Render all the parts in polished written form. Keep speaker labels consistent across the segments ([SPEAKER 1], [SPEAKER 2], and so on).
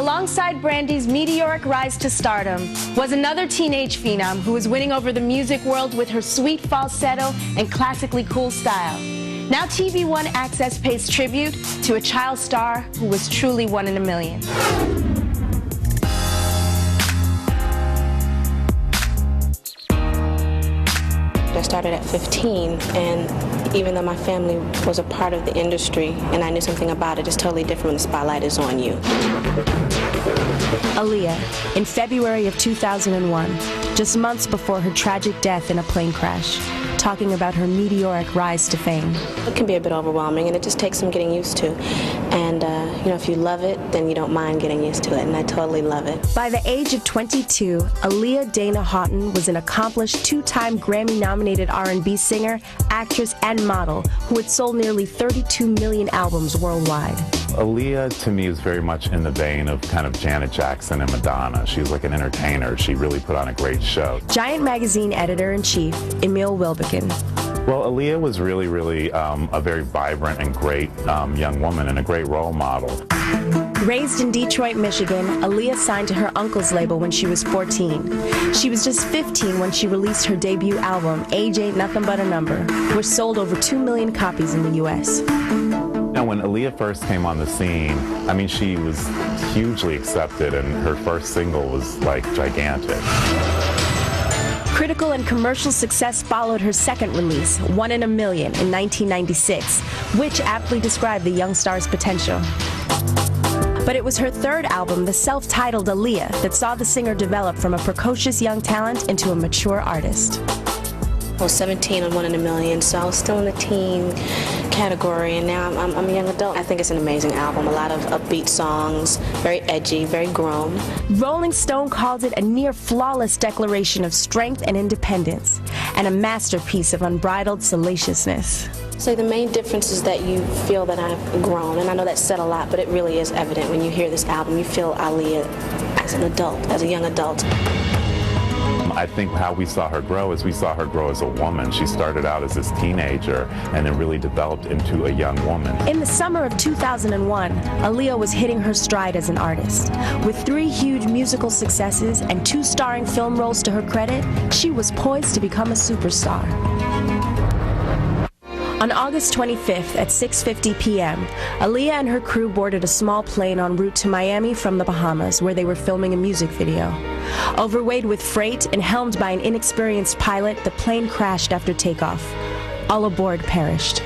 [SPEAKER 1] alongside Brandy's meteoric rise to stardom was another teenage phenom who was winning over the music world with her sweet falsetto and classically cool style. Now TV One Access pays tribute to a child star who was truly one in a million.
[SPEAKER 2] I started at 15, and even though my family was a part of the industry and I knew something about it, it's totally different when the spotlight is on you.
[SPEAKER 1] Aaliyah, in February of 2001, just months before her tragic death in a plane crash, talking about her meteoric rise to fame.
[SPEAKER 2] It can be a bit overwhelming, and it just takes some getting used to. And, you know, if you love it, then you don't mind getting used to it, and I totally love it.
[SPEAKER 1] By the age of 22, Aaliyah Dana Houghton was an accomplished two-time Grammy-nominated R&B singer, actress, and model who had sold nearly 32 million albums worldwide.
[SPEAKER 3] Aaliyah, to me, is very much in the vein of kind of Janet Jackson and Madonna. She was like an entertainer. She really put on a great show.
[SPEAKER 1] Giant magazine editor-in-chief, Emil Wilbekin.
[SPEAKER 3] Well, Aaliyah was really a very vibrant and great young woman and a great role model.
[SPEAKER 1] Raised in Detroit, Michigan, Aaliyah signed to her uncle's label when she was 14. She was just 15 when she released her debut album, Age Ain't Nothing But a Number, which sold over 2 million copies in the U.S.
[SPEAKER 3] Now, when Aaliyah first came on the scene, I mean, she was hugely accepted, and her first single was, like, gigantic.
[SPEAKER 1] Critical and commercial success followed her second release, One in a Million, in 1996, which aptly described the young star's potential. But it was her third album, the self-titled Aaliyah, that saw the singer develop from a precocious young talent into a mature artist.
[SPEAKER 2] I was 17 on One in a Million, so I was still in the teen category, and now I'm a young adult. I think it's an amazing album. A lot of upbeat songs, very edgy, very grown.
[SPEAKER 1] Rolling Stone called it a near-flawless declaration of strength and independence, and a masterpiece of unbridled salaciousness.
[SPEAKER 2] So the main difference is that you feel that I've grown, and I know that's said a lot, but it really is evident when you hear this album. You feel Aaliyah as an adult, as a young adult.
[SPEAKER 3] I think how we saw her grow is we saw her grow as a woman. She started out as this teenager and then really developed into a young woman.
[SPEAKER 1] In the summer of 2001, Aaliyah was hitting her stride as an artist. With 3 huge musical successes and 2 starring film roles to her credit, she was poised to become a superstar. On August 25th at 6:50 p.m., Aaliyah and her crew boarded a small plane en route to Miami from the Bahamas, where they were filming a music video. Overweighted with freight and helmed by an inexperienced pilot, the plane crashed after takeoff. All aboard perished.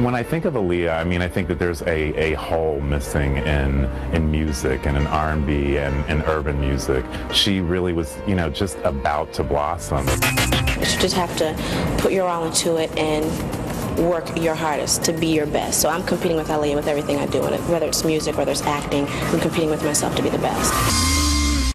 [SPEAKER 3] When I think of Aaliyah, I mean, I think that there's a hole missing in music and in R&B and urban music. She really was, you know, just about to blossom.
[SPEAKER 2] You just have to put your all into it and work your hardest to be your best. So I'm competing with Aaliyah with everything I do, whether it's music, whether it's acting. I'm competing with myself to be the best.